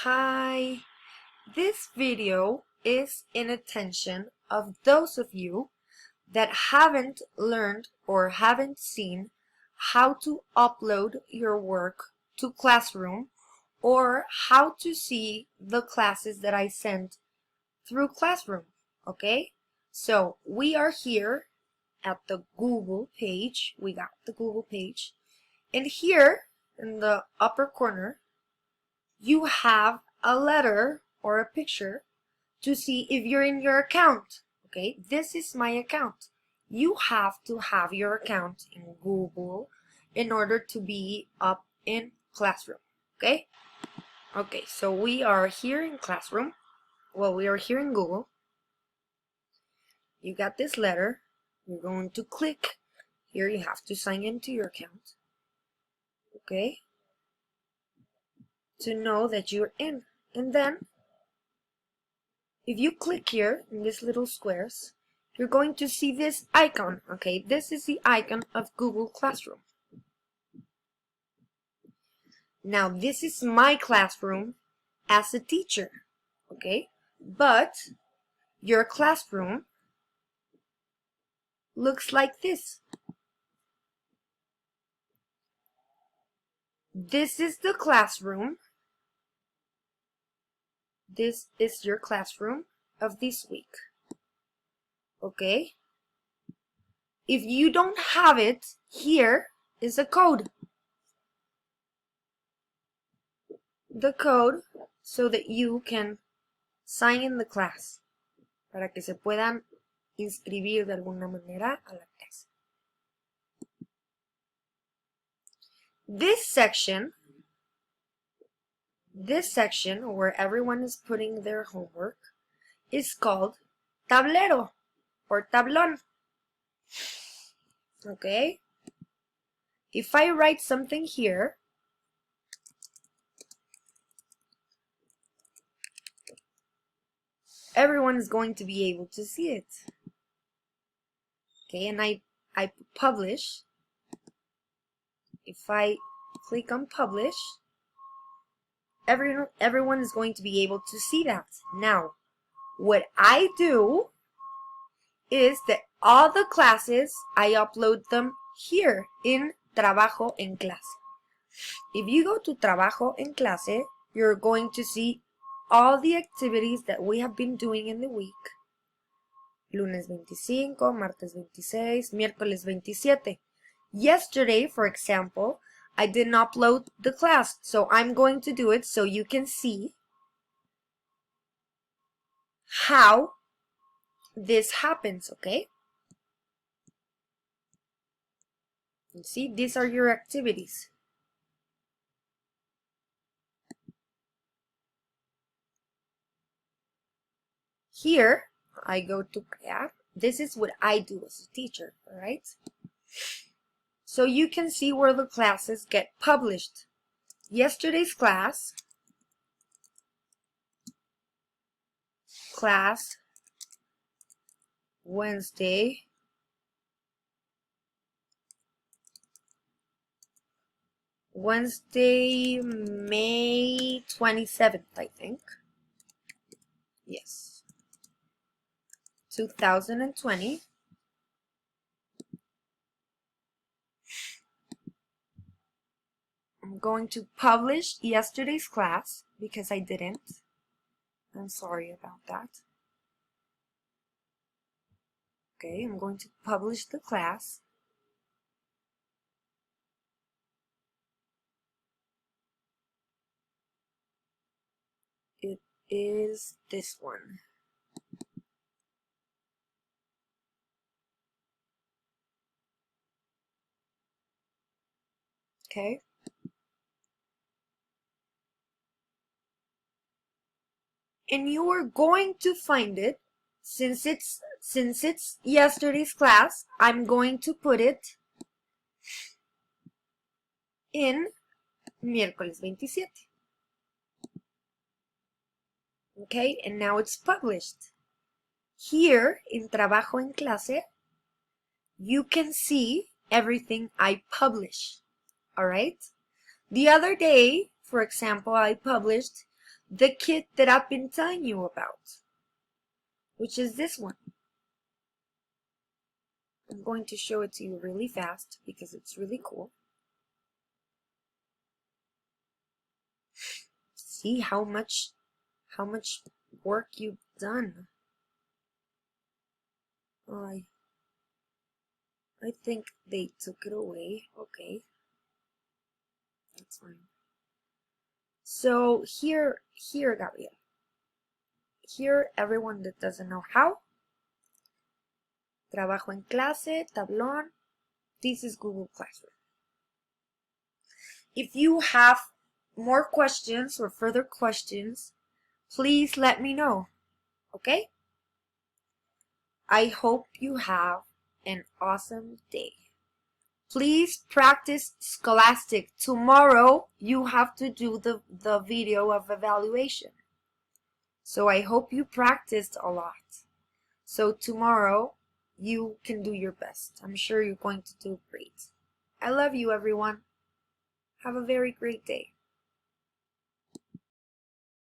Hi, this video is in attention of those of you that haven't learned or haven't seen how to upload your work to Classroom or how to see the classes that I sent through Classroom, okay? So we are here at the Google page. We got the Google page. And here in the upper corner, you have a letter or a picture to see if you're in your account. Okay, this is my account. You have to have your account in Google in order to be up in Classroom. Okay, so we are here in Classroom. Well, we are here in Google. You got this letter. You're going to click here. You have to sign into your account. Okay, to know that you're in. And then if you click here in these little squares, you're going to see this icon. Okay, this is the icon of Google Classroom. Now this is my classroom as a teacher. Okay, but your classroom looks like this. This is the classroom. This is your classroom of this week. Okay? If you don't have it, here is a code. The code so that you can sign in the class. Para que se puedan inscribir de alguna manera a la clase. This section where everyone is putting their homework is called tablero or tablón. Okay? If I write something here, everyone is going to be able to see it. Okay, and I publish. If I click on publish, everyone is going to be able to see that. Now, what I do is that all the classes, I upload them here in Trabajo en Clase. If you go to Trabajo en Clase, you're going to see all the activities that we have been doing in the week. Lunes 25, martes 26, miércoles 27. Yesterday, for example, I didn't upload the class, so I'm going to do it so you can see how this happens, okay? You see, these are your activities. Here, I go to crear. This is what I do as a teacher, all right? So you can see where the classes get published. Yesterday's class Wednesday, May 27th, I think. Yes. 2020. I'm going to publish yesterday's class because I didn't. I'm sorry about that. Okay, I'm going to publish the class. It is this one. Okay. And you are going to find it, since it's yesterday's class, I'm going to put it in miércoles 27. Okay, and now it's published. Here in Trabajo en Clase, you can see everything I publish. All right? The other day, for example, I published the kit that I've been telling you about, which is this one. I'm going to show it to you really fast because it's really cool. See how much work you've done. Oh, I think they took it away. Okay, that's fine. So here, Gabriel. Here, everyone that doesn't know how. Trabajo en clase, tablón. This is Google Classroom. If you have more questions or further questions, please let me know. Okay? I hope you have an awesome day. Please practice Scholastic. Tomorrow you have to do the video of evaluation. So I hope you practiced a lot. So tomorrow you can do your best. I'm sure you're going to do great. I love you, everyone. Have a very great day.